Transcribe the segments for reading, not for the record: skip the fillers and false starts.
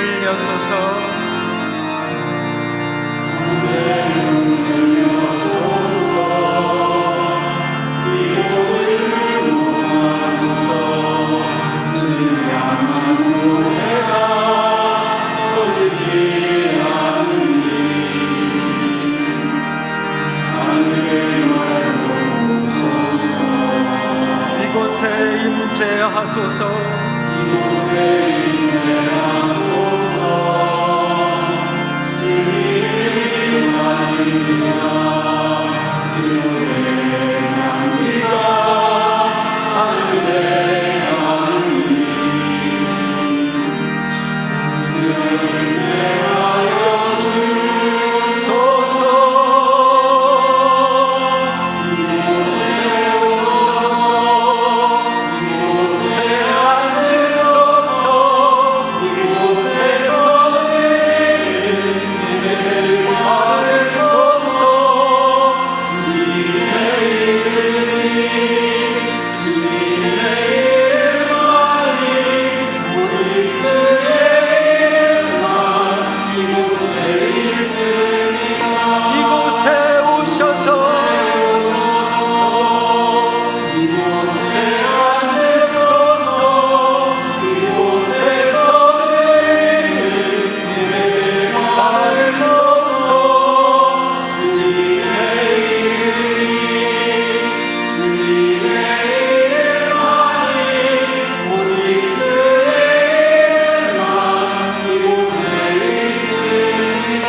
열려소서. 이곳에 임재하소서. 이곳에 임재하소서. 주님 하나님이여 기도의 향기가 하늘에 가니 주의 임재하여 주소서. 이곳에 오셔서 이곳에 앉으소서. 이곳에서 예배를 받으소서. 주님의 이름만이 오직 주의 이름만 이곳에 있습니다. 이곳에 오셔서 이곳에 앉으소서. 이곳에서 예배를 받으소서. 주님의 이름만이 오직 주의 이름만 이곳에 있습니다.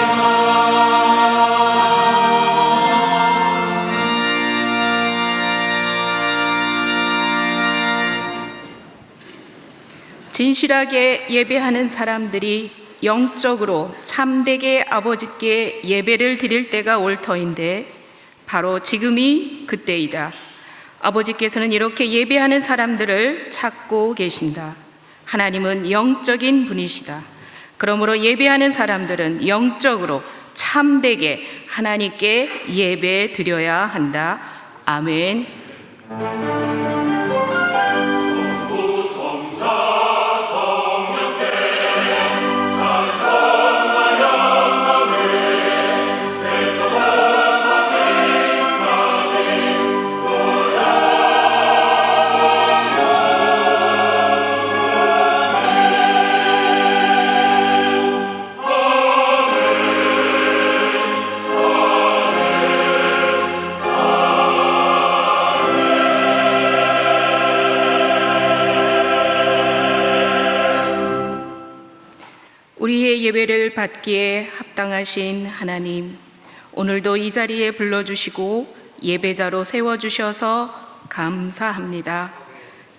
진실하게 예배하는 사람들이 영적으로 참되게 아버지께 예배를 드릴 때가 올 터인데 바로 지금이 그때이다. 아버지께서는 이렇게 예배하는 사람들을 찾고 계신다. 하나님은 영적인 분이시다. 그러므로 예배하는 사람들은 영적으로 참되게 하나님께 예배 드려야 한다. 아멘. 우리의 예배를 받기에 합당하신 하나님, 오늘도 이 자리에 불러주시고 예배자로 세워주셔서 감사합니다.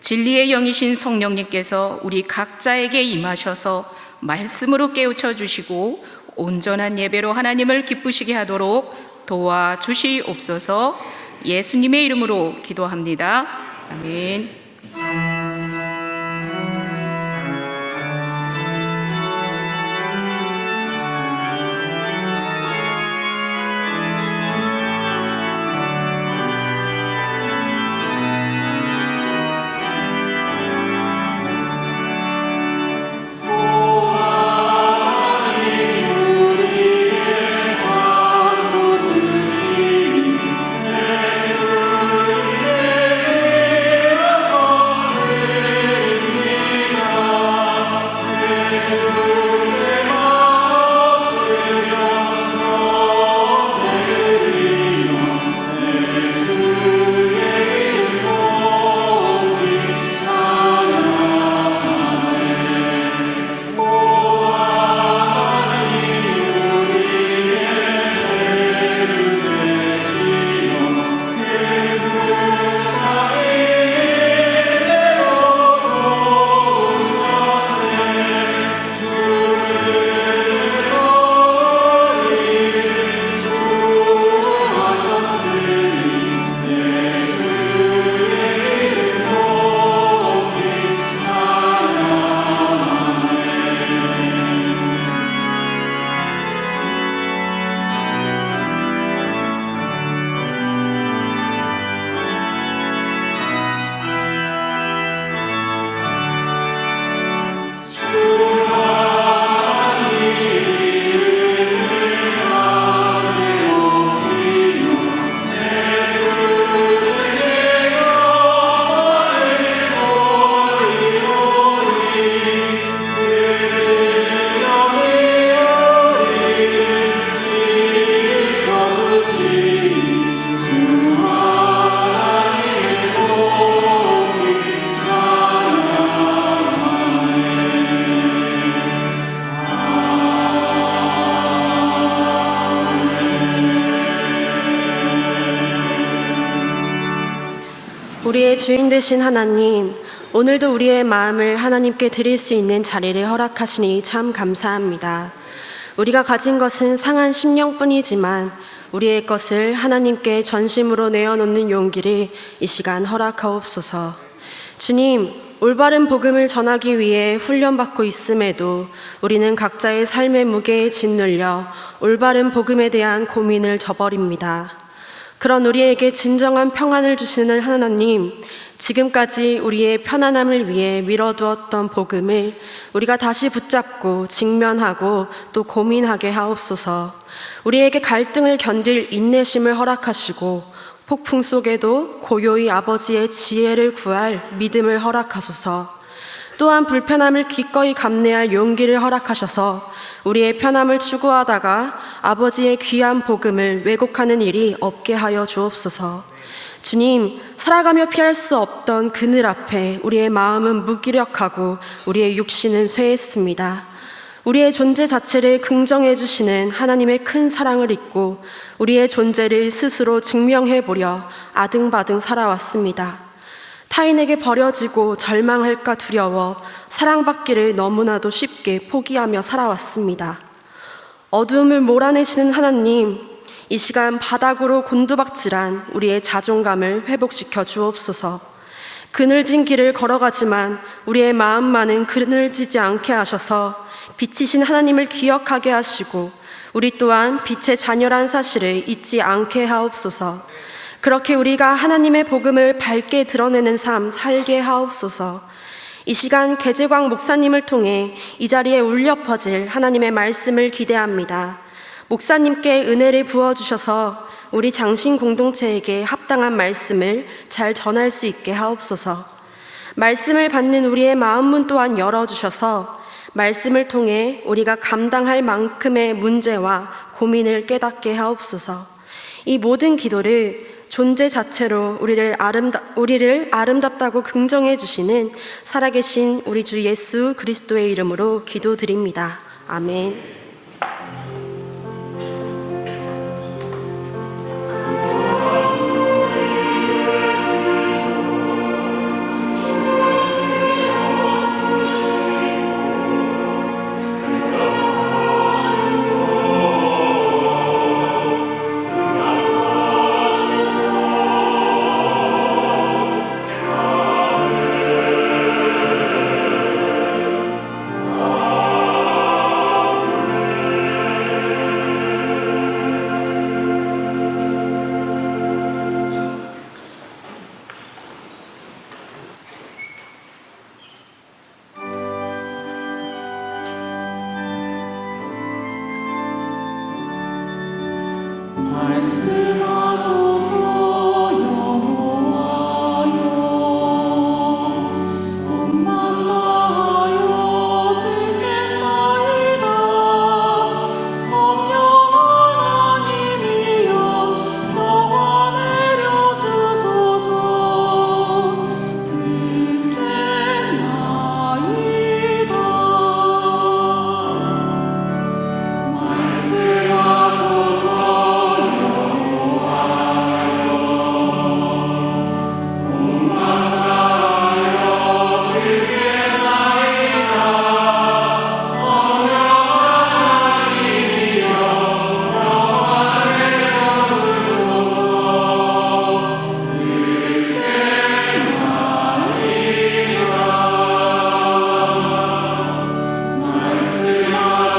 진리의 영이신 성령님께서 우리 각자에게 임하셔서 말씀으로 깨우쳐 주시고 온전한 예배로 하나님을 기쁘시게 하도록 도와주시옵소서. 예수님의 이름으로 기도합니다. 아멘. 주님 우리의 주인 되신 하나님, 오늘도 우리의 마음을 하나님께 드릴 수 있는 자리를 허락하시니 참 감사합니다. 우리가 가진 것은 상한 심령뿐이지만 우리의 것을 하나님께 전심으로 내어놓는 용기를 이 시간 허락하옵소서. 주님, 올바른 복음을 전하기 위해 훈련받고 있음에도 우리는 각자의 삶의 무게에 짓눌려 올바른 복음에 대한 고민을 저버립니다. 그런 우리에게 진정한 평안을 주시는 하나님, 지금까지 우리의 편안함을 위해 미뤄두었던 복음을 우리가 다시 붙잡고 직면하고 또 고민하게 하옵소서. 우리에게 갈등을 견딜 인내심을 허락하시고 폭풍 속에도 고요히 아버지의 지혜를 구할 믿음을 허락하소서. 또한 불편함을 기꺼이 감내할 용기를 허락하셔서 우리의 편함을 추구하다가 아버지의 귀한 복음을 왜곡하는 일이 없게 하여 주옵소서. 주님, 살아가며 피할 수 없던 그늘 앞에 우리의 마음은 무기력하고 우리의 육신은 쇠했습니다. 우리의 존재 자체를 긍정해 주시는 하나님의 큰 사랑을 잊고 우리의 존재를 스스로 증명해 보려 아등바등 살아왔습니다. 타인에게 버려지고 절망할까 두려워 사랑받기를 너무나도 쉽게 포기하며 살아왔습니다. 어두움을 몰아내시는 하나님, 이 시간 바닥으로 곤두박질한 우리의 자존감을 회복시켜 주옵소서. 그늘진 길을 걸어가지만 우리의 마음만은 그늘지지 않게 하셔서 빛이신 하나님을 기억하게 하시고 우리 또한 빛의 자녀란 사실을 잊지 않게 하옵소서. 그렇게 우리가 하나님의 복음을 밝게 드러내는 삶 살게 하옵소서. 이 시간 계재광 목사님을 통해 이 자리에 울려 퍼질 하나님의 말씀을 기대합니다. 목사님께 은혜를 부어주셔서 우리 장신 공동체에게 합당한 말씀을 잘 전할 수 있게 하옵소서. 말씀을 받는 우리의 마음문 또한 열어주셔서 말씀을 통해 우리가 감당할 만큼의 문제와 고민을 깨닫게 하옵소서. 이 모든 기도를 존재 자체로 우리를 아름답다고 긍정해 주시는 살아계신 우리 주 예수 그리스도의 이름으로 기도드립니다. 아멘. 말씀하소서 여호와여, 몸만 다하여 듣겠나이다. 성령 하나님이여 평화 내려주소서. 듣겠나이다. 말씀하소서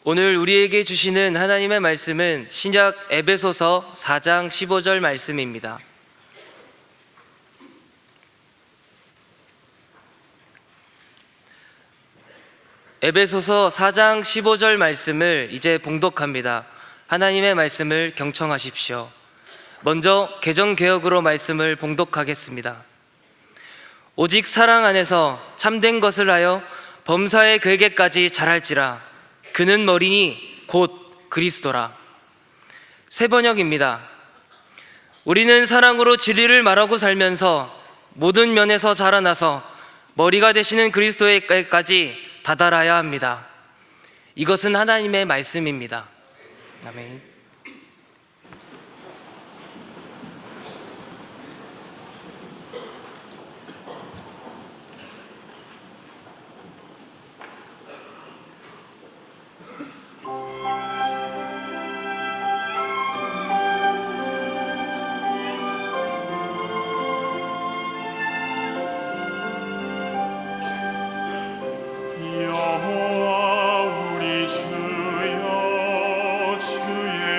오늘 우리에게 주시는 하나님의 말씀은 신약 에베소서 4장 15절 말씀입니다. 에베소서 4장 15절 말씀을 이제 봉독합니다. 하나님의 말씀을 경청하십시오. 먼저 개정개혁으로 말씀을 봉독하겠습니다. 오직 사랑 안에서 참된 것을 하여 범사의 그에게까지 자랄지라. 그는 머리니 곧 그리스도라. 새 번역입니다. 우리는 사랑으로 진리를 말하고 살면서 모든 면에서 자라나서 머리가 되시는 그리스도에게까지 다다라야 합니다. 이것은 하나님의 말씀입니다. 아멘. 여호와 우리 주여 주의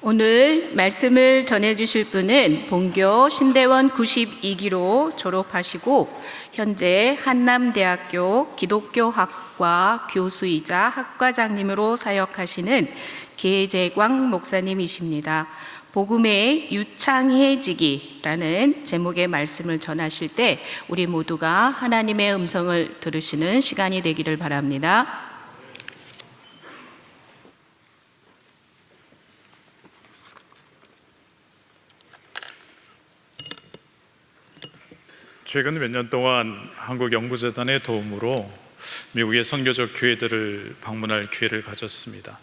오늘 말씀을 전해 주실 분은 본교 신대원 92기로 졸업하시고 현재 한남대학교 기독교학과 교수이자 학과장님으로 사역하시는 계재광 목사님이십니다. 복음의 유창해지기라는 제목의 말씀을 전하실 때 우리 모두가 하나님의 음성을 들으시는 시간이 되기를 바랍니다. 최근 몇 년 동안 한국연구재단의 도움으로 미국의 선교적 교회들을 방문할 기회를 가졌습니다.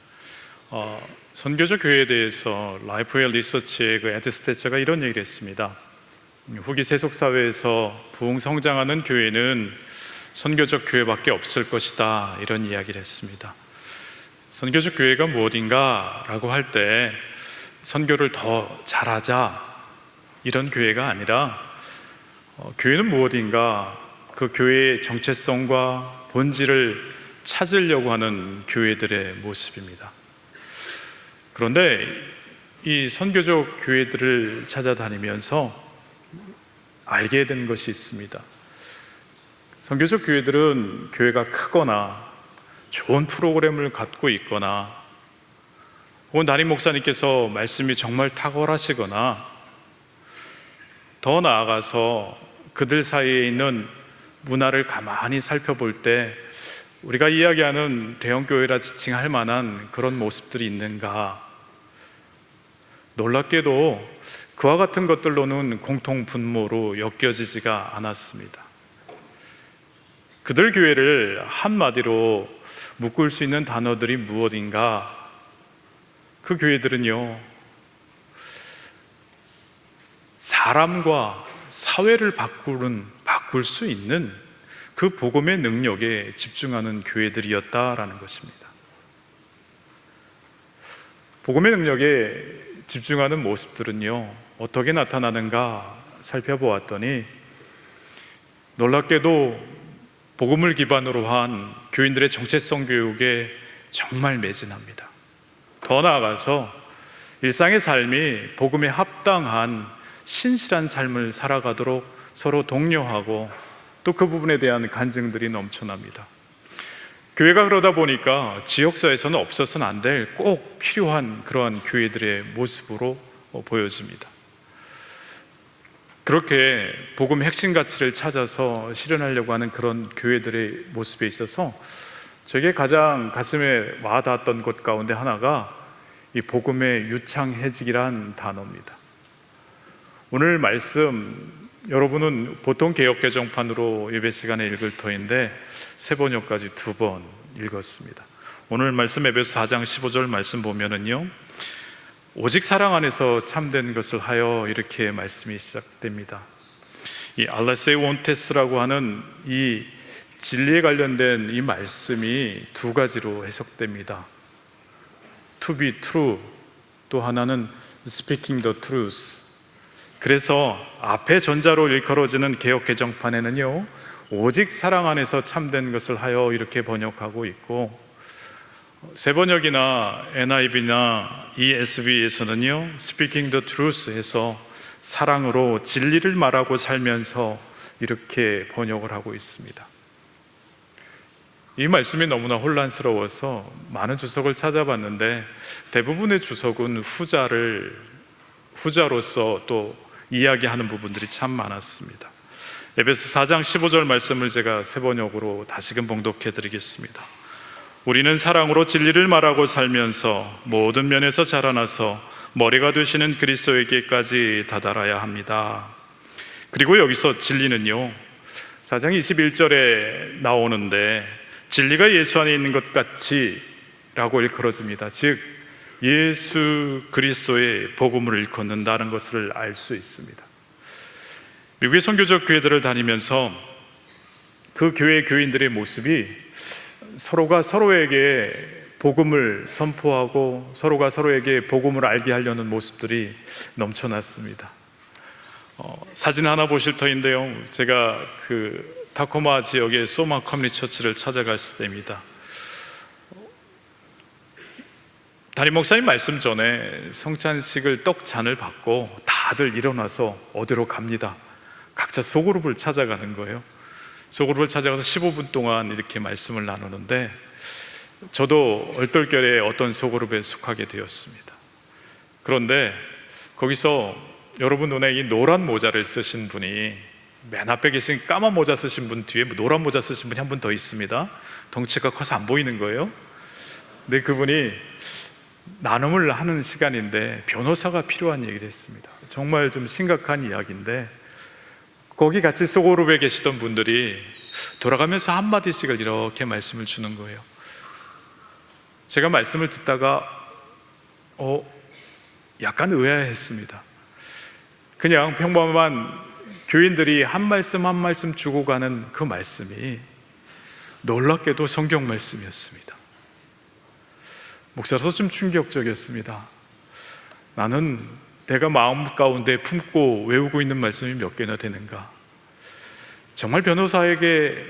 선교적 교회에 대해서 라이프웰 리서치의 에드 스태처가 이런 얘기를 했습니다. 후기 세속사회에서 부흥성장하는 교회는 선교적 교회밖에 없을 것이다, 이런 이야기를 했습니다. 선교적 교회가 무엇인가 라고 할 때 선교를 더 잘하자, 이런 교회가 아니라 교회는 무엇인가, 그 교회의 정체성과 본질을 찾으려고 하는 교회들의 모습입니다. 그런데 이 선교적 교회들을 찾아다니면서 알게 된 것이 있습니다. 선교적 교회들은 교회가 크거나 좋은 프로그램을 갖고 있거나 혹은 담임 목사님께서 말씀이 정말 탁월하시거나 더 나아가서 그들 사이에 있는 문화를 가만히 살펴볼 때 우리가 이야기하는 대형교회라 지칭할 만한 그런 모습들이 있는가? 놀랍게도 그와 같은 것들로는 공통 분모로 엮여지지가 않았습니다. 그들 교회를 한마디로 묶을 수 있는 단어들이 무엇인가? 그 교회들은요, 사람과 사회를 바꿀 수 있는 그 복음의 능력에 집중하는 교회들이었다라는 것입니다. 복음의 능력에 집중하는 모습들은요, 어떻게 나타나는가 살펴보았더니 놀랍게도 복음을 기반으로 한 교인들의 정체성 교육에 정말 매진합니다. 더 나아가서 일상의 삶이 복음에 합당한 신실한 삶을 살아가도록 서로 독려하고 또 그 부분에 대한 간증들이 넘쳐납니다. 교회가 그러다 보니까 지역사회에서는 없어서는 안 될 꼭 필요한 그러한 교회들의 모습으로 보여집니다. 그렇게 복음의 핵심 가치를 찾아서 실현하려고 하는 그런 교회들의 모습에 있어서 저에게 가장 가슴에 와닿았던 것 가운데 하나가 이 복음의 유창해지기란 단어입니다. 오늘 말씀 여러분은 보통 개역개정판으로 예배 시간에 읽을 터인데 새 번역까지 2번 읽었습니다. 오늘 말씀 에베소 4장 15절 말씀 보면은요, 오직 사랑 안에서 참된 것을 하여, 이렇게 말씀이 시작됩니다. 이 알라세온테스라고 하는 이 진리에 관련된 이 말씀이 두 가지로 해석됩니다. To be true, 또 하나는 speaking the truth. 그래서 앞에 전자로 일컬어지는 개역개정판에는요, 오직 사랑 안에서 참된 것을 하여, 이렇게 번역하고 있고, 새 번역이나 NIV나 ESV에서는요, speaking the truth 해서 사랑으로 진리를 말하고 살면서, 이렇게 번역을 하고 있습니다. 이 말씀이 너무나 혼란스러워서 많은 주석을 찾아봤는데 대부분의 주석은 후자로서 또 이야기하는 부분들이 참 많았습니다. 에베소 4장 15절 말씀을 제가 새 번역으로 다시금 봉독해 드리겠습니다. 우리는 사랑으로 진리를 말하고 살면서 모든 면에서 자라나서 머리가 되시는 그리스도에게까지 다다라야 합니다. 그리고 여기서 진리는요, 4장 21절에 나오는데 진리가 예수 안에 있는 것 같이 라고 일컬어집니다. 즉 예수 그리스도의 복음을 일컫는다는 것을 알 수 있습니다. 미국의 선교적 교회들을 다니면서 그 교회 교인들의 모습이 서로가 서로에게 복음을 선포하고 서로가 서로에게 복음을 알게 하려는 모습들이 넘쳐났습니다. 사진 하나 보실 터인데요, 제가 그 타코마 지역의 소마 커뮤니티 처치를 찾아갔을 때입니다. 담임 목사님 말씀 전에 성찬식을 떡잔을 받고 다들 일어나서 어디로 갑니다. 각자 소그룹을 찾아가는 거예요. 소그룹을 찾아가서 15분 동안 이렇게 말씀을 나누는데 저도 얼떨결에 어떤 소그룹에 속하게 되었습니다. 그런데 거기서 여러분 눈에 이 노란 모자를 쓰신 분이, 맨 앞에 계신 까만 모자 쓰신 분 뒤에 노란 모자 쓰신 분이 한 분 더 있습니다. 덩치가 커서 안 보이는 거예요. 근데 그분이 나눔을 하는 시간인데 변호사가 필요한 얘기를 했습니다. 정말 좀 심각한 이야기인데 거기 같이 소그룹에 계시던 분들이 돌아가면서 한마디씩을 이렇게 말씀을 주는 거예요. 제가 말씀을 듣다가 약간 의아했습니다. 그냥 평범한 교인들이 한 말씀 한 말씀 주고 가는 그 말씀이 놀랍게도 성경 말씀이었습니다. 목사로서 좀 충격적이었습니다. 나는 내가 마음 가운데 품고 외우고 있는 말씀이 몇 개나 되는가? 정말 변호사에게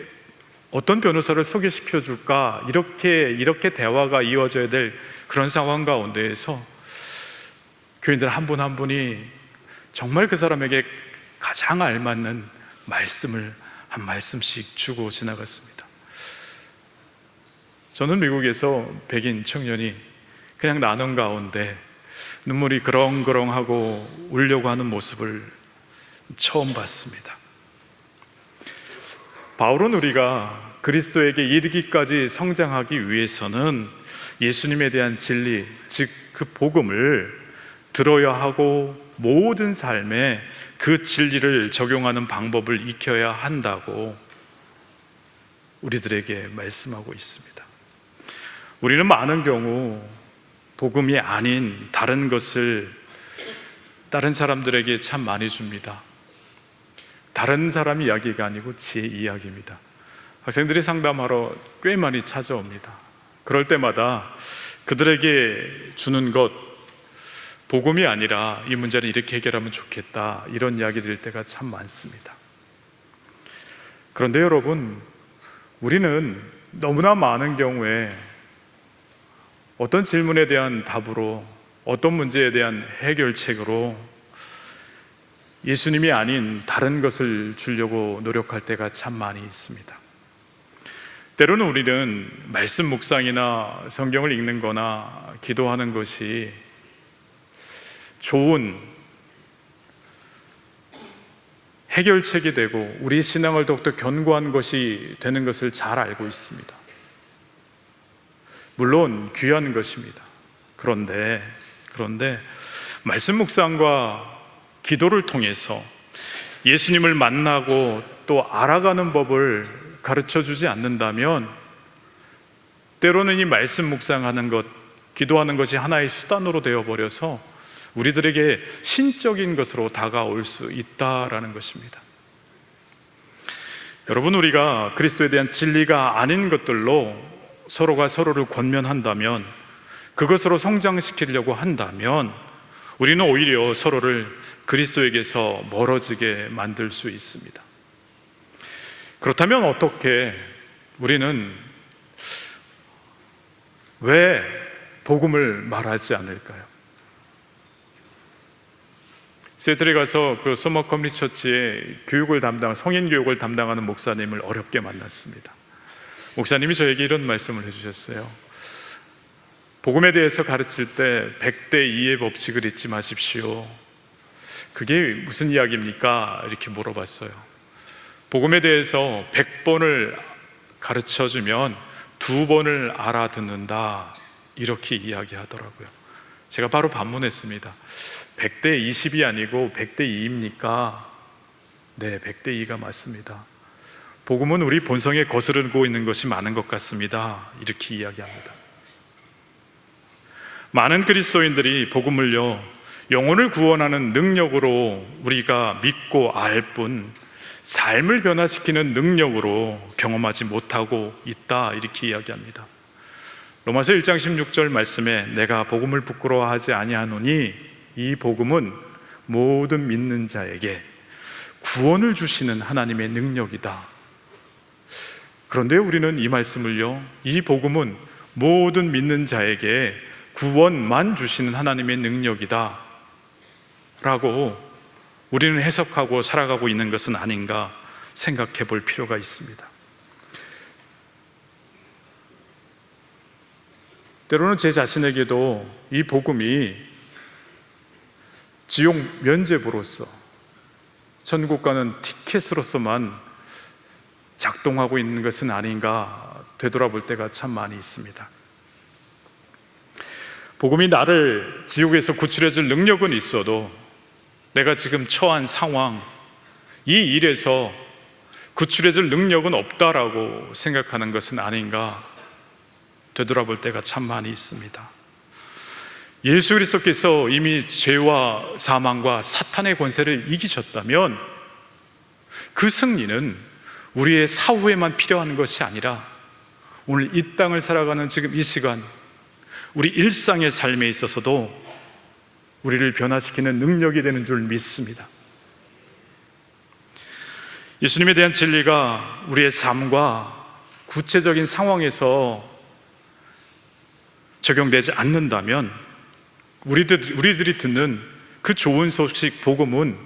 어떤 변호사를 소개시켜 줄까? 이렇게 대화가 이루어져야 될 그런 상황 가운데에서 교인들 한 분 한 분이 정말 그 사람에게 가장 알맞는 말씀을 한 말씀씩 주고 지나갔습니다. 저는 미국에서 백인 청년이 그냥 나눔 가운데 눈물이 그렁그렁하고 울려고 하는 모습을 처음 봤습니다. 바울은 우리가 그리스도에게 이르기까지 성장하기 위해서는 예수님에 대한 진리, 즉 그 복음을 들어야 하고 모든 삶에 그 진리를 적용하는 방법을 익혀야 한다고 우리들에게 말씀하고 있습니다. 우리는 많은 경우 복음이 아닌 다른 것을 다른 사람들에게 참 많이 줍니다. 다른 사람 이야기가 아니고 제 이야기입니다. 학생들이 상담하러 꽤 많이 찾아옵니다. 그럴 때마다 그들에게 주는 것, 복음이 아니라 이 문제를 이렇게 해결하면 좋겠다, 이런 이야기 드릴 때가 참 많습니다. 그런데 여러분, 우리는 너무나 많은 경우에 어떤 질문에 대한 답으로, 어떤 문제에 대한 해결책으로 예수님이 아닌 다른 것을 주려고 노력할 때가 참 많이 있습니다. 때로는 우리는 말씀 묵상이나 성경을 읽는 거나 기도하는 것이 좋은 해결책이 되고 우리 신앙을 더욱더 견고한 것이 되는 것을 잘 알고 있습니다. 물론 귀한 것입니다. 그런데 말씀 묵상과 기도를 통해서 예수님을 만나고 또 알아가는 법을 가르쳐 주지 않는다면 때로는 이 말씀 묵상하는 것, 기도하는 것이 하나의 수단으로 되어버려서 우리들에게 신적인 것으로 다가올 수 있다라는 것입니다. 여러분, 우리가 그리스도에 대한 진리가 아닌 것들로 서로가 서로를 권면한다면, 그것으로 성장시키려고 한다면 우리는 오히려 서로를 그리스도에게서 멀어지게 만들 수 있습니다. 그렇다면 어떻게 우리는 왜 복음을 말하지 않을까요? 시애틀에 가서 그 서머 커뮤니티 처치의 성인 교육을 담당하는 목사님을 어렵게 만났습니다. 목사님이 저에게 이런 말씀을 해주셨어요. 복음에 대해서 가르칠 때 100대 2의 법칙을 잊지 마십시오. 그게 무슨 이야기입니까? 이렇게 물어봤어요. 복음에 대해서 100번을 가르쳐주면 2번을 알아듣는다, 이렇게 이야기하더라고요. 제가 바로 반문했습니다. 100대 20이 아니고 100대 2입니까? 네, 100대 2가 맞습니다. 복음은 우리 본성에 거스르고 있는 것이 많은 것 같습니다, 이렇게 이야기합니다. 많은 그리스도인들이 복음을요, 영혼을 구원하는 능력으로 우리가 믿고 알 뿐 삶을 변화시키는 능력으로 경험하지 못하고 있다, 이렇게 이야기합니다. 로마서 1장 16절 말씀에 내가 복음을 부끄러워하지 아니하노니 이 복음은 모든 믿는 자에게 구원을 주시는 하나님의 능력이다. 그런데 우리는 이 말씀을요, 이 복음은 모든 믿는 자에게 구원만 주시는 하나님의 능력이다 라고 우리는 해석하고 살아가고 있는 것은 아닌가 생각해 볼 필요가 있습니다. 때로는 제 자신에게도 이 복음이 지옥 면죄부로서, 천국 가는 티켓으로서만 작동하고 있는 것은 아닌가 되돌아볼 때가 참 많이 있습니다. 복음이 나를 지옥에서 구출해 줄 능력은 있어도 내가 지금 처한 상황, 이 일에서 구출해 줄 능력은 없다라고 생각하는 것은 아닌가 되돌아볼 때가 참 많이 있습니다. 예수 그리스도께서 이미 죄와 사망과 사탄의 권세를 이기셨다면 그 승리는 우리의 사후에만 필요한 것이 아니라 오늘 이 땅을 살아가는 지금 이 시간, 우리 일상의 삶에 있어서도 우리를 변화시키는 능력이 되는 줄 믿습니다. 예수님에 대한 진리가 우리의 삶과 구체적인 상황에서 적용되지 않는다면 우리들이 듣는 그 좋은 소식, 복음은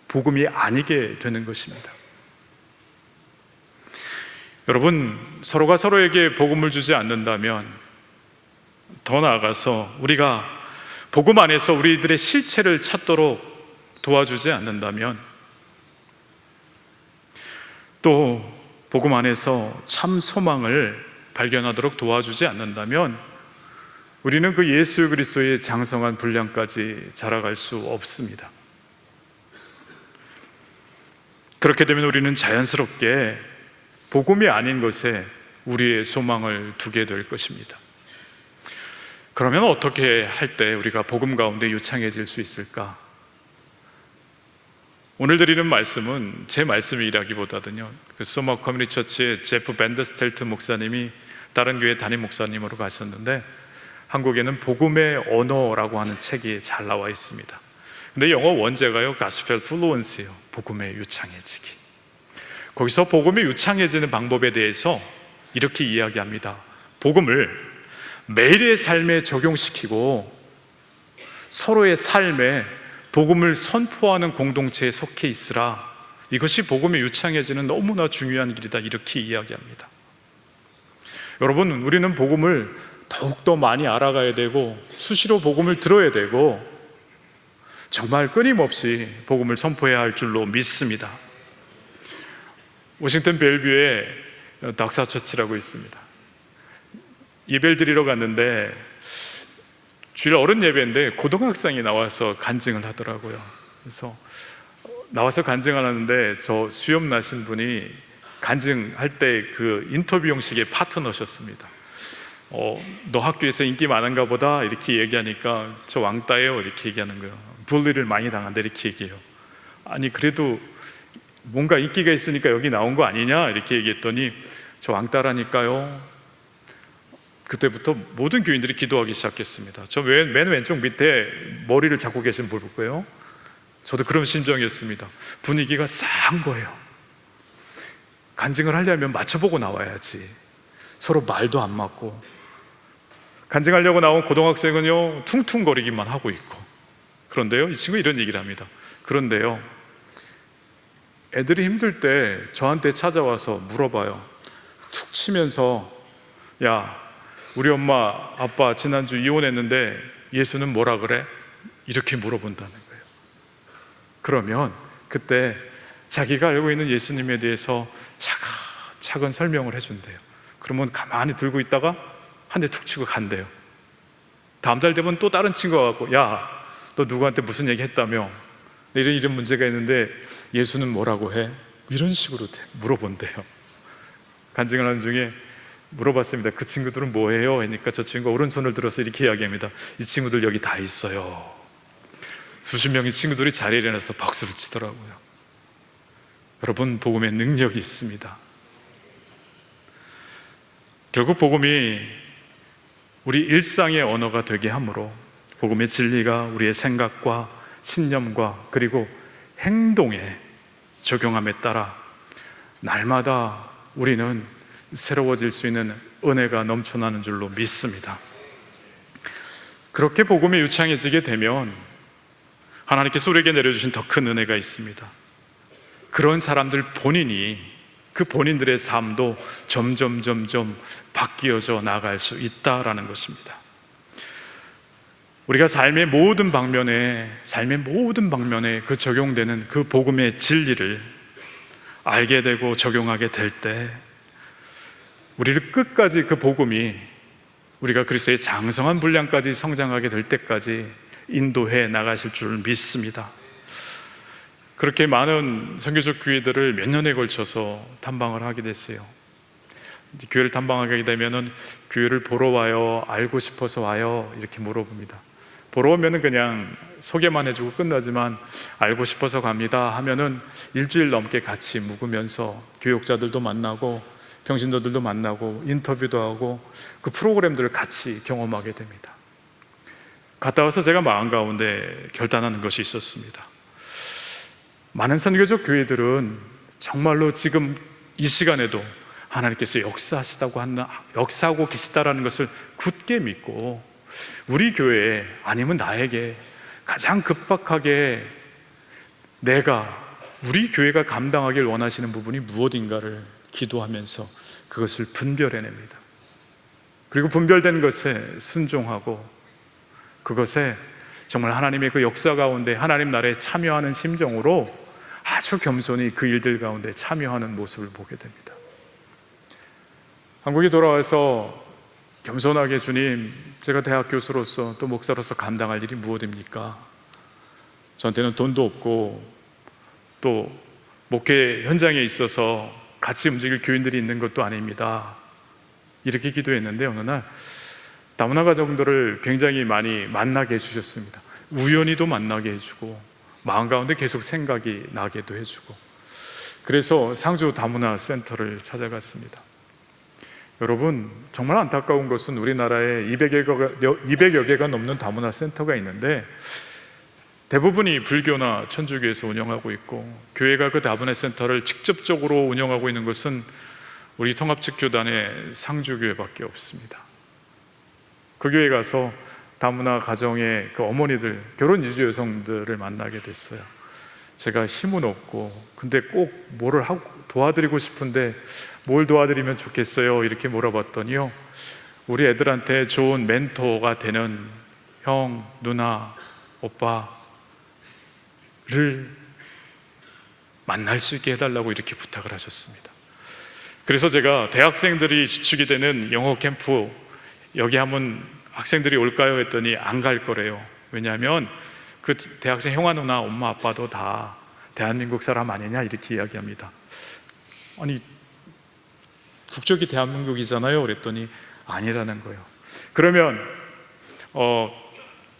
복음이 아니게 되는 것입니다. 여러분, 서로가 서로에게 복음을 주지 않는다면, 더 나아가서 우리가 복음 안에서 우리들의 실체를 찾도록 도와주지 않는다면, 또 복음 안에서 참 소망을 발견하도록 도와주지 않는다면 우리는 그 예수 그리스도의 장성한 분량까지 자라갈 수 없습니다. 그렇게 되면 우리는 자연스럽게 복음이 아닌 것에 우리의 소망을 두게 될 것입니다. 그러면 어떻게 할 때 우리가 복음 가운데 유창해질 수 있을까? 오늘 드리는 말씀은 제 말씀이라기보다는요, 그 소마 커뮤니티 처치의 제프 밴더스텔트 목사님이 다른 교회 담임 목사님으로 가셨는데 한국에는 복음의 언어라고 하는 책이 잘 나와 있습니다. 근데 영어 원제가요, Gospel Fluency예요. 복음의 유창해지기. 거기서 복음이 유창해지는 방법에 대해서 이렇게 이야기합니다. 복음을 매일의 삶에 적용시키고 서로의 삶에 복음을 선포하는 공동체에 속해 있으라. 이것이 복음이 유창해지는 너무나 중요한 길이다. 이렇게 이야기합니다. 여러분, 우리는 복음을 더욱더 많이 알아가야 되고 수시로 복음을 들어야 되고 정말 끊임없이 복음을 선포해야 할 줄로 믿습니다. 워싱턴 벨뷰에 닥사처치라고 있습니다. 예배를 드리러 갔는데 주일 어른 예배인데 고등학생이 나와서 간증을 하더라고요. 그래서 나와서 간증을 하는데 저 수염 나신 분이 간증할 때 그 인터뷰 형식의 파트너셨습니다. 너 학교에서 인기 많은가 보다 이렇게 얘기하니까 저 왕따예요 이렇게 얘기하는 거예요. 불리를 많이 당한다 이렇게 얘기해요. 아니 그래도 뭔가 인기가 있으니까 여기 나온 거 아니냐 이렇게 얘기했더니 저 왕따라니까요. 그때부터 모든 교인들이 기도하기 시작했습니다. 저 맨 왼쪽 밑에 머리를 잡고 계신 분 볼 거예요. 저도 그런 심정이었습니다. 분위기가 싸한 거예요. 간증을 하려면 맞춰보고 나와야지. 서로 말도 안 맞고. 간증하려고 나온 고등학생은요 퉁퉁거리기만 하고 있고. 그런데요, 이 친구 이런 얘기를 합니다. 그런데요, 애들이 힘들 때 저한테 찾아와서 물어봐요. 툭 치면서 야, 우리 엄마 아빠 지난주 이혼했는데 예수는 뭐라 그래? 이렇게 물어본다는 거예요. 그러면 그때 자기가 알고 있는 예수님에 대해서 차근차근 설명을 해준대요. 그러면 가만히 들고 있다가 한 대 툭 치고 간대요. 다음 달 되면 또 다른 친구가 갖고 야, 너 누구한테 무슨 얘기 했다며? 이런 문제가 있는데 예수는 뭐라고 해? 이런 식으로 물어본대요. 간증을 하는 중에 물어봤습니다. 그 친구들은 뭐해요? 하니까 저 친구가 오른손을 들어서 이렇게 이야기합니다. 이 친구들 여기 다 있어요. 수십 명의 친구들이 자리에 일어나서 박수를 치더라고요. 여러분, 복음의 능력이 있습니다. 결국 복음이 우리 일상의 언어가 되게 하므로 복음의 진리가 우리의 생각과 신념과 그리고 행동에 적용함에 따라 날마다 우리는 새로워질 수 있는 은혜가 넘쳐나는 줄로 믿습니다. 그렇게 복음이 유창해지게 되면 하나님께서 우리에게 내려주신 더 큰 은혜가 있습니다. 그런 사람들 본인이, 그 본인들의 삶도 점점 바뀌어져 나갈 수 있다라는 것입니다. 우리가 삶의 모든 방면에 그 적용되는 그 복음의 진리를 알게 되고 적용하게 될 때, 우리를 끝까지 그 복음이 우리가 그리스도의 장성한 분량까지 성장하게 될 때까지 인도해 나가실 줄 믿습니다. 그렇게 많은 선교적 교회들을 몇 년에 걸쳐서 탐방을 하게 됐어요. 교회를 탐방하게 되면은 교회를 보러 와요, 알고 싶어서 와요, 이렇게 물어봅니다. 보러 오면은 그냥 소개만 해주고 끝나지만 알고 싶어서 갑니다 하면은 일주일 넘게 같이 묵으면서 교육자들도 만나고 평신도들도 만나고 인터뷰도 하고 그 프로그램들을 같이 경험하게 됩니다. 갔다 와서 제가 마음 가운데 결단하는 것이 있었습니다. 많은 선교적 교회들은 정말로 지금 이 시간에도 하나님께서 역사하고 계시다라는 것을 굳게 믿고, 우리 교회에, 아니면 나에게 가장 급박하게 우리 교회가 감당하길 원하시는 부분이 무엇인가를 기도하면서 그것을 분별해냅니다. 그리고 분별된 것에 순종하고, 그것에 정말 하나님의 그 역사 가운데 하나님 나라에 참여하는 심정으로 아주 겸손히 그 일들 가운데 참여하는 모습을 보게 됩니다. 한국에 돌아와서 겸손하게, 주님, 제가 대학 교수로서 또 목사로서 감당할 일이 무엇입니까? 저한테는 돈도 없고 또 목회 현장에 있어서 같이 움직일 교인들이 있는 것도 아닙니다. 이렇게 기도했는데 어느 날 다문화 가정들을 굉장히 많이 만나게 해주셨습니다. 우연히도 만나게 해주고 마음 가운데 계속 생각이 나게도 해주고, 그래서 상주 다문화 센터를 찾아갔습니다. 여러분, 정말 안타까운 것은 우리나라에 200여 개가 넘는 다문화 센터가 있는데 대부분이 불교나 천주교에서 운영하고 있고, 교회가 그 다문화 센터를 직접적으로 운영하고 있는 것은 우리 통합측교단의 상주교회밖에 없습니다. 그 교회 가서 다문화 가정의 그 어머니들, 결혼 이주 여성들을 만나게 됐어요. 제가 힘은 없고 근데 꼭 뭐를 하고 도와드리고 싶은데 뭘 도와드리면 좋겠어요? 이렇게 물어봤더니요, 우리 애들한테 좋은 멘토가 되는 형, 누나, 오빠를 만날 수 있게 해달라고 이렇게 부탁을 하셨습니다. 그래서 제가 대학생들이 주축이 되는 영어 캠프, 여기 하면 학생들이 올까요? 했더니 안 갈 거래요. 왜냐하면 그 대학생 형아 누나 엄마 아빠도 다 대한민국 사람 아니냐 이렇게 이야기합니다. 아니, 국적이 대한민국이잖아요. 그랬더니 아니라는 거예요. 그러면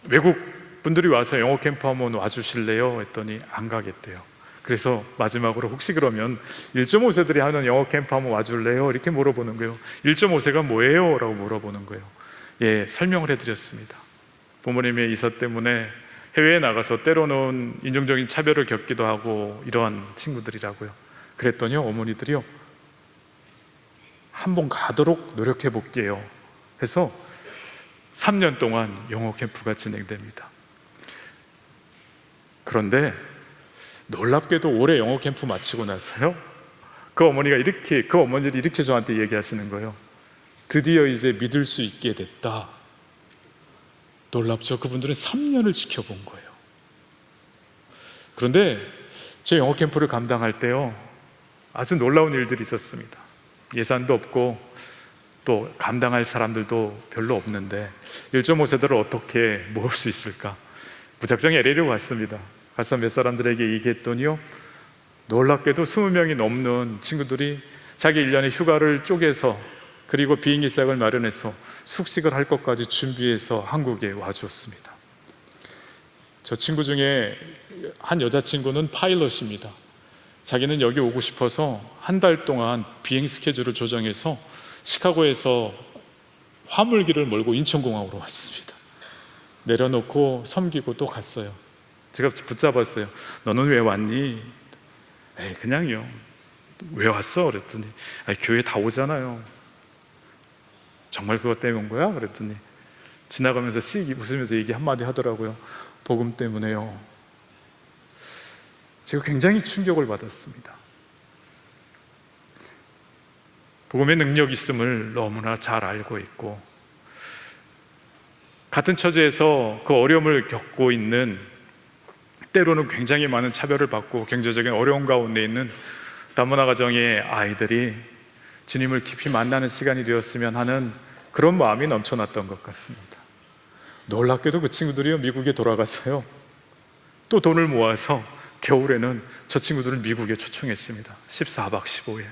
외국 분들이 와서 영어 캠프 한번 와주실래요? 했더니 안 가겠대요. 그래서 마지막으로 혹시 그러면 1.5세들이 하는 영어 캠프 한번 와줄래요? 이렇게 물어보는 거예요. 1.5세가 뭐예요? 라고 물어보는 거예요. 예, 설명을 해드렸습니다. 부모님의 이사 때문에 해외에 나가서 때로는 인종적인 차별을 겪기도 하고 이러한 친구들이라고요. 그랬더니 어머니들이요, 한번 가도록 노력해 볼게요 해서 3년 동안 영어 캠프가 진행됩니다. 그런데 놀랍게도 올해 영어 캠프 마치고 나서요, 그 어머니들이 이렇게 저한테 얘기하시는 거예요. 드디어 이제 믿을 수 있게 됐다. 놀랍죠? 그분들은 3년을 지켜본 거예요. 그런데 제 영어 캠프를 감당할 때요, 아주 놀라운 일들이 있었습니다. 예산도 없고 또 감당할 사람들도 별로 없는데 1.5세들을 어떻게 모을 수 있을까? 무작정 LA로 갔습니다. 가서 몇 사람들에게 얘기했더니요, 놀랍게도 20명이 넘는 친구들이 자기 1년의 휴가를 쪼개서, 그리고 비행기 싹을 마련해서 숙식을 할 것까지 준비해서 한국에 와주었습니다. 저 친구 중에 한 여자친구는 파일럿입니다. 자기는 여기 오고 싶어서 한 달 동안 비행 스케줄을 조정해서 시카고에서 화물기를 몰고 인천공항으로 왔습니다. 내려놓고 섬기고 또 갔어요. 제가 붙잡았어요. 너는 왜 왔니? 에이, 그냥요. 왜 왔어? 그랬더니 교회 다 오잖아요. 정말 그것 때문에 온 거야? 그랬더니 지나가면서 씩 웃으면서 얘기 한마디 하더라고요. 복음 때문에요. 제가 굉장히 충격을 받았습니다. 복음의 능력이 있음을 너무나 잘 알고 있고, 같은 처지에서 그 어려움을 겪고 있는, 때로는 굉장히 많은 차별을 받고 경제적인 어려움 가운데 있는 다문화 가정의 아이들이 주님을 깊이 만나는 시간이 되었으면 하는 그런 마음이 넘쳐났던 것 같습니다. 놀랍게도 그 친구들이 미국에 돌아가서요, 또 돈을 모아서 겨울에는 저 친구들을 미국에 초청했습니다. 14박 15일.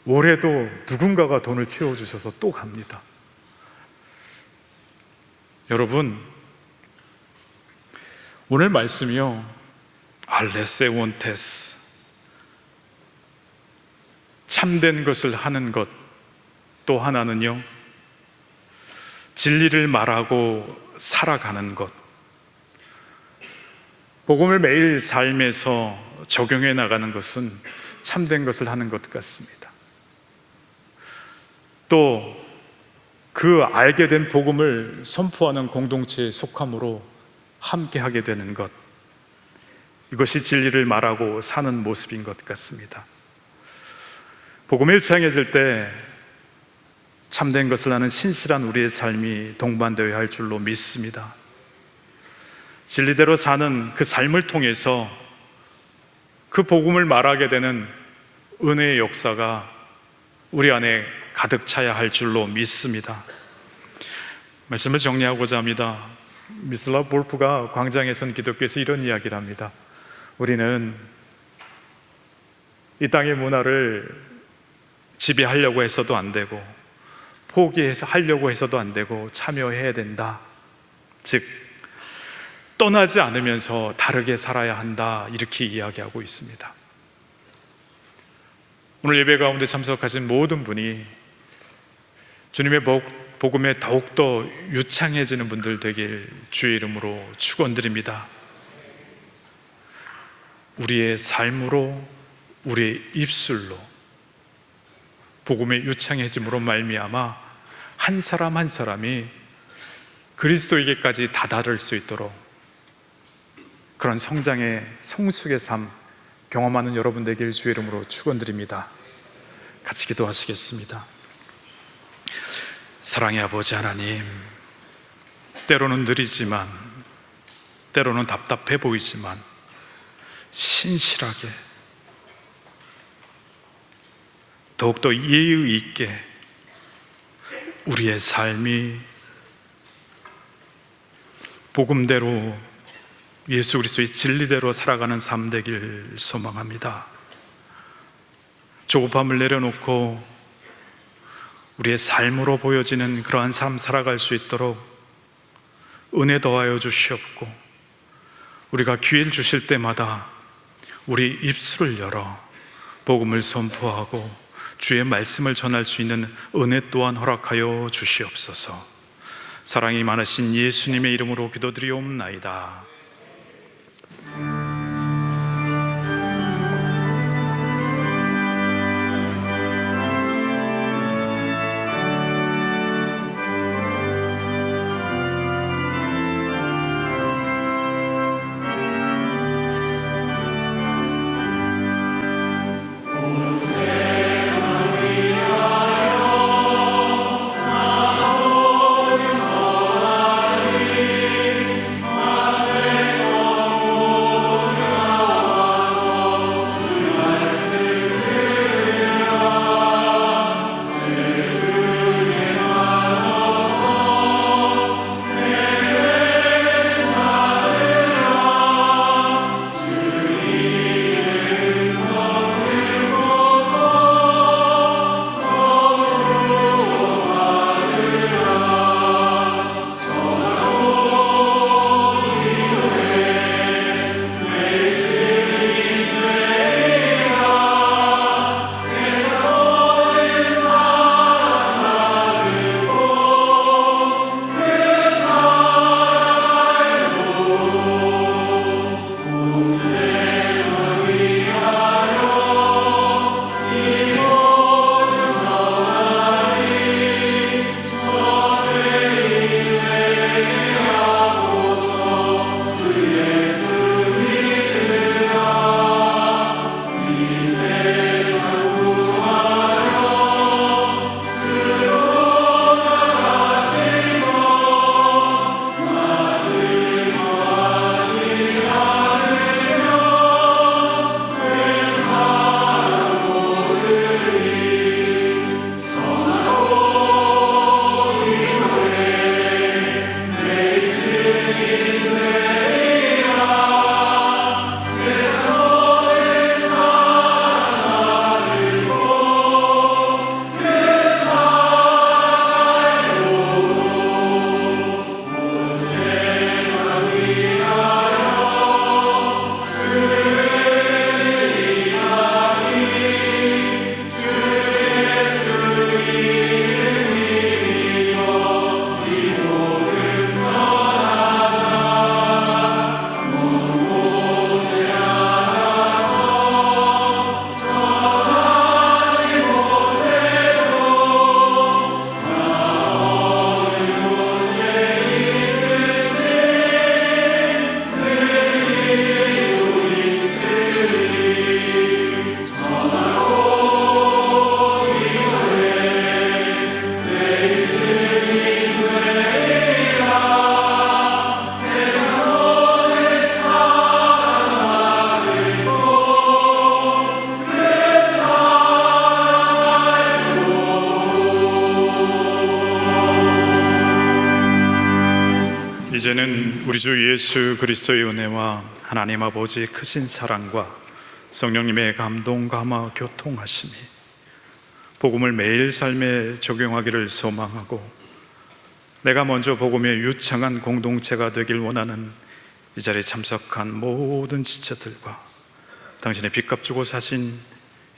올해도 누군가가 돈을 채워주셔서 또 갑니다. 여러분, 오늘 말씀이요, 알레세온테스, 참된 것을 하는 것, 또 하나는요, 진리를 말하고 살아가는 것. 복음을 매일 삶에서 적용해 나가는 것은 참된 것을 하는 것 같습니다. 또 그 알게 된 복음을 선포하는 공동체에 속함으로 함께 하게 되는 것, 이것이 진리를 말하고 사는 모습인 것 같습니다. 복음에 유창해질 때 참된 것을 하는 신실한 우리의 삶이 동반되어야 할 줄로 믿습니다. 진리대로 사는 그 삶을 통해서 그 복음을 말하게 되는 은혜의 역사가 우리 안에 가득 차야 할 줄로 믿습니다. 말씀을 정리하고자 합니다. 미슬라브 볼프가 광장에 선 기독교에서 이런 이야기를 합니다. 우리는 이 땅의 문화를 지배하려고 해서도 안 되고, 포기해서 하려고 해서도 안 되고, 참여해야 된다. 즉, 떠나지 않으면서 다르게 살아야 한다. 이렇게 이야기하고 있습니다. 오늘 예배 가운데 참석하신 모든 분이 주님의 복음에 더욱더 유창해지는 분들 되길 주의 이름으로 축원드립니다. 우리의 삶으로, 우리의 입술로 복음의 유창해짐으로 말미암아 한 사람 한 사람이 그리스도에게까지 다다를 수 있도록 그런 성장의 성숙의 삶 경험하는 여러분 되길 주의 이름으로 축원드립니다. 같이 기도하시겠습니다. 사랑의 아버지 하나님, 때로는 느리지만, 때로는 답답해 보이지만 신실하게, 더욱더 예의 있게 우리의 삶이 복음대로, 예수 그리스도의 진리대로 살아가는 삶 되길 소망합니다. 조급함을 내려놓고 우리의 삶으로 보여지는 그러한 삶 살아갈 수 있도록 은혜 더하여 주시옵고, 우리가 기회를 주실 때마다 우리 입술을 열어 복음을 선포하고 주의 말씀을 전할 수 있는 은혜 또한 허락하여 주시옵소서. 사랑이 많으신 예수님의 이름으로 기도드리옵나이다. 우리 주 예수 그리스도의 은혜와 하나님 아버지의 크신 사랑과 성령님의 감동, 감화, 교통하심이 복음을 매일 삶에 적용하기를 소망하고 내가 먼저 복음의 유창한 공동체가 되길 원하는 이 자리에 참석한 모든 지체들과 당신의 빚값 주고 사신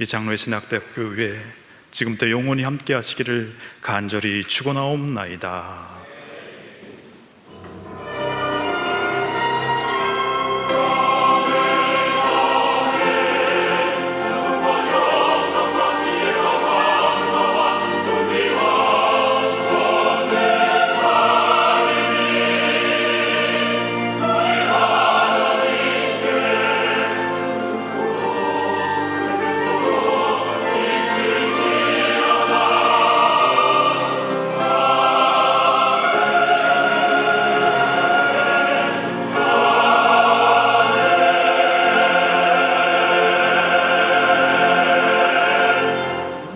이 장로의 신학대학교에 지금부터 영원히 함께 하시기를 간절히 축원하옵나이다.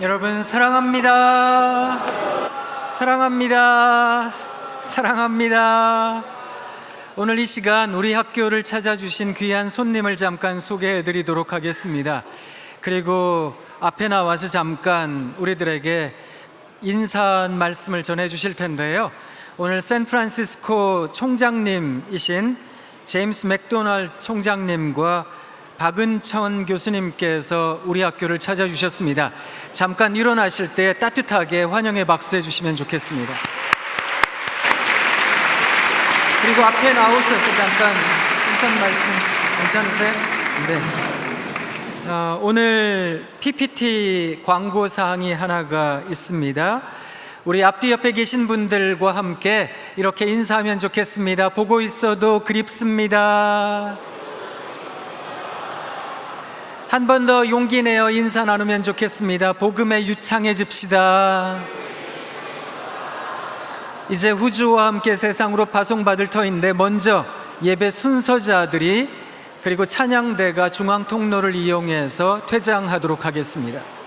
여러분 사랑합니다. 사랑합니다. 사랑합니다. 오늘 이 시간 우리 학교를 찾아주신 귀한 손님을 잠깐 소개해 드리도록 하겠습니다. 그리고 앞에 나와서 잠깐 우리들에게 인사한 말씀을 전해 주실 텐데요. 오늘 샌프란시스코 총장님이신 제임스 맥도날드 총장님과 박은천 교수님께서 우리 학교를 찾아주셨습니다. 잠깐 일어나실 때 따뜻하게 환영의 박수해 주시면 좋겠습니다. 그리고 앞에 나오셔서 잠깐 인사 말씀 괜찮으세요? 네. 오늘 PPT 광고 사항이 하나가 있습니다. 우리 앞뒤 옆에 계신 분들과 함께 이렇게 인사하면 좋겠습니다. 보고 있어도 그립습니다. 한 번 더 용기 내어 인사 나누면 좋겠습니다. 복음에 유창해집시다. 이제 후주와 함께 세상으로 파송받을 터인데 먼저 예배 순서자들이 그리고 찬양대가 중앙 통로를 이용해서 퇴장하도록 하겠습니다.